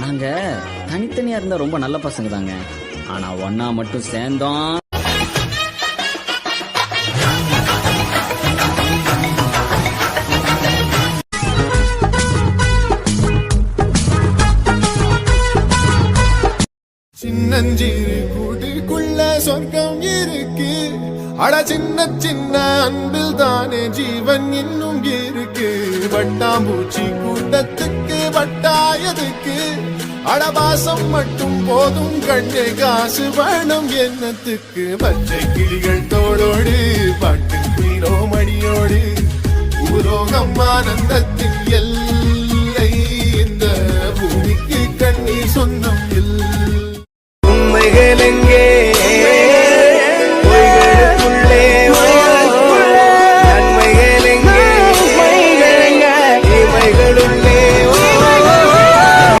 நாங்க தனித்தனியா இருந்தா ரொம்ப நல்ல பசங்க தாங்க. ஆனா ஒன்னா மட்டும் சேர்ந்தோம். சின்னஞ்சிறு கூட்டுக்குள்ள சொர்க்கம் இருக்கு. அட சின்ன சின்ன அன்பில் தானே ஜீவன் இன்னும் இருக்கு. வட்டாம்பூச்சி கூட்டத்துக்கு வட்டாயதுக்கு அடபாசம் மட்டும் போதும் கண்ணே, காசு வேணும் எண்ணத்துக்கு. பச்சை கிளிகள் தோளோடு பாட்டு குயிலோ மணியோடு ஊரோகம் ஆனந்தத்தில் எல்லாம்